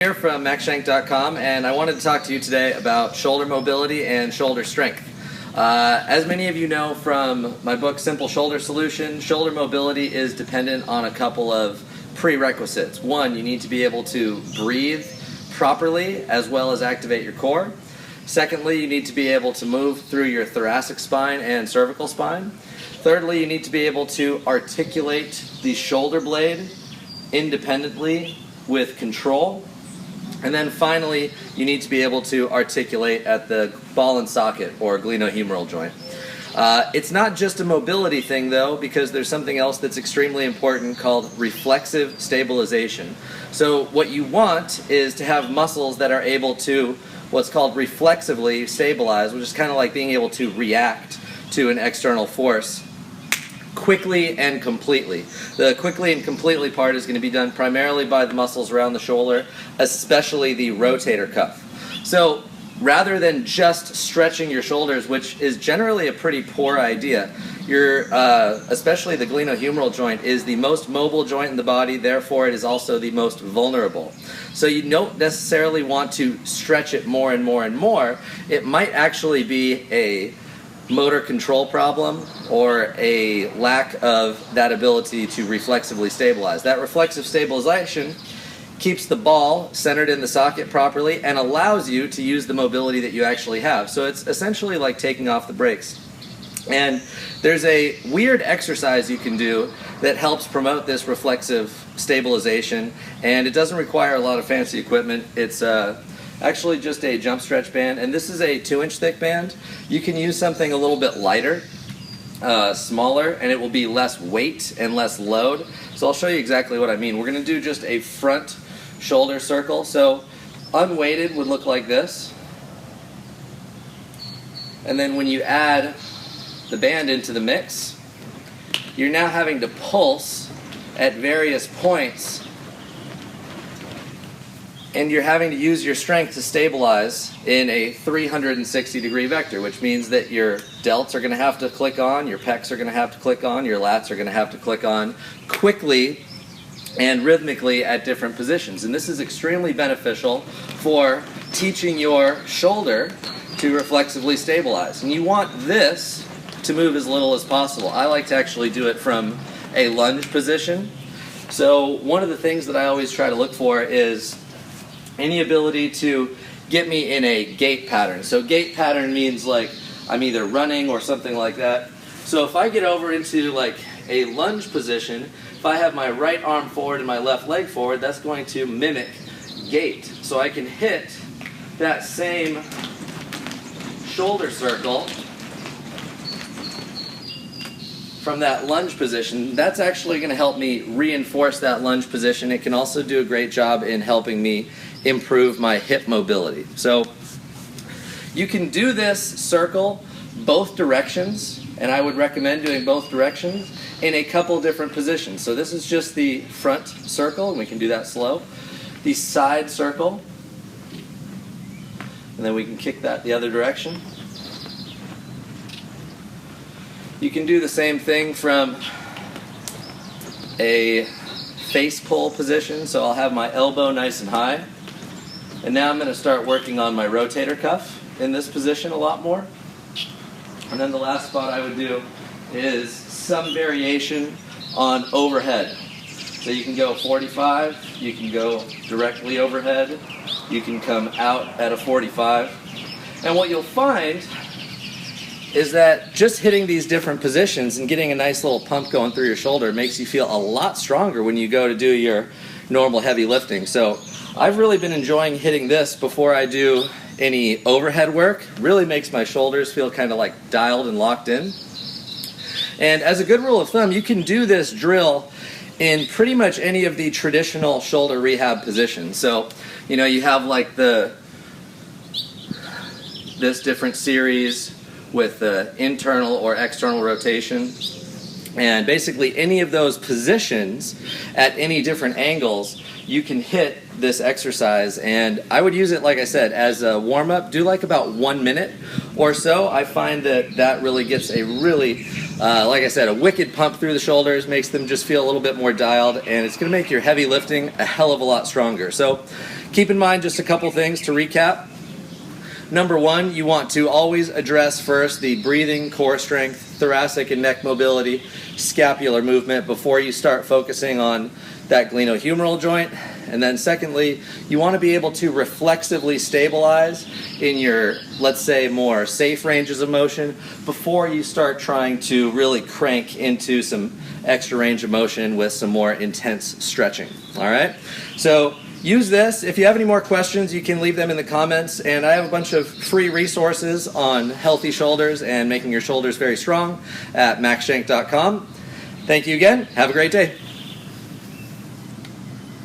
Here from MaxShank.com, and I wanted to talk to you today about shoulder mobility and shoulder strength. As many of you know from my book Simple Shoulder Solution, shoulder mobility is dependent on a couple of prerequisites. One, you need to be able to breathe properly as well as activate your core. Secondly, you need to be able to move through your thoracic spine and cervical spine. Thirdly, you need to be able to articulate the shoulder blade independently with control. And then finally, you need to be able to articulate at the ball and socket or glenohumeral joint. It's not just a mobility thing though, because there's something else that's extremely important called reflexive stabilization. So what you want is to have muscles that are able to what's called reflexively stabilize, which is kind of like being able to react to an external force quickly and completely. The quickly and completely part is going to be done primarily by the muscles around the shoulder, especially the rotator cuff. So rather than just stretching your shoulders, which is generally a pretty poor idea, especially the glenohumeral joint is the most mobile joint in the body, therefore it is also the most vulnerable. So you don't necessarily want to stretch it more and more and more. It might actually be a motor control problem or a lack of that ability to reflexively stabilize. That reflexive stabilization keeps the ball centered in the socket properly and allows you to use the mobility that you actually have. So it's essentially like taking off the brakes. And there's a weird exercise you can do that helps promote this reflexive stabilization, and it doesn't require a lot of fancy equipment. It's actually just a jump stretch band, and this is a 2-inch thick band. You can use something a little bit lighter, smaller, and it will be less weight and less load. So I'll show you exactly what I mean. We're going to do just a front shoulder circle. So unweighted would look like this. And then when you add the band into the mix, you're now having to pulse at various points, and you're having to use your strength to stabilize in a 360-degree vector, which means that your delts are going to have to click on, your pecs are going to have to click on, your lats are going to have to click on quickly and rhythmically at different positions. And this is extremely beneficial for teaching your shoulder to reflexively stabilize. And you want this to move as little as possible. I like to actually do it from a lunge position. So one of the things that I always try to look for is any ability to get me in a gait pattern. So gait pattern means like I'm either running or something like that. So if I get over into like a lunge position, if I have my right arm forward and my left leg forward, that's going to mimic gait. So I can hit that same shoulder circle from that lunge position. That's actually going to help me reinforce that lunge position. It can also do a great job in helping me improve my hip mobility. So you can do this circle both directions, and I would recommend doing both directions in a couple different positions. So this is just the front circle, and we can do that slow. The side circle, and then we can kick that the other direction. You can do the same thing from a face pull position, so I'll have my elbow nice and high. And now I'm going to start working on my rotator cuff in this position a lot more. And then the last spot I would do is some variation on overhead. So you can go 45, you can go directly overhead, you can come out at a 45. And what you'll find is that just hitting these different positions and getting a nice little pump going through your shoulder makes you feel a lot stronger when you go to do your normal heavy lifting. So I've really been enjoying hitting this before I do any overhead work. Really makes my shoulders feel kind of like dialed and locked in. And as a good rule of thumb, you can do this drill in pretty much any of the traditional shoulder rehab positions. So, you know, you have like this different series with the internal or external rotation. And basically any of those positions at any different angles, you can hit this exercise. And I would use it, like I said, as a warm-up. Do like about 1 minute or so. I find that really gets a really, like I said, a wicked pump through the shoulders, makes them just feel a little bit more dialed, and it's going to make your heavy lifting a hell of a lot stronger. So keep in mind just a couple things to recap. Number one, you want to always address first the breathing, core strength, thoracic and neck mobility, scapular movement before you start focusing on that glenohumeral joint. And then secondly, you want to be able to reflexively stabilize in your, let's say, more safe ranges of motion before you start trying to really crank into some extra range of motion with some more intense stretching. All right? So use this. If you have any more questions, you can leave them in the comments. And I have a bunch of free resources on healthy shoulders and making your shoulders very strong at maxshank.com. Thank you again. Have a great day.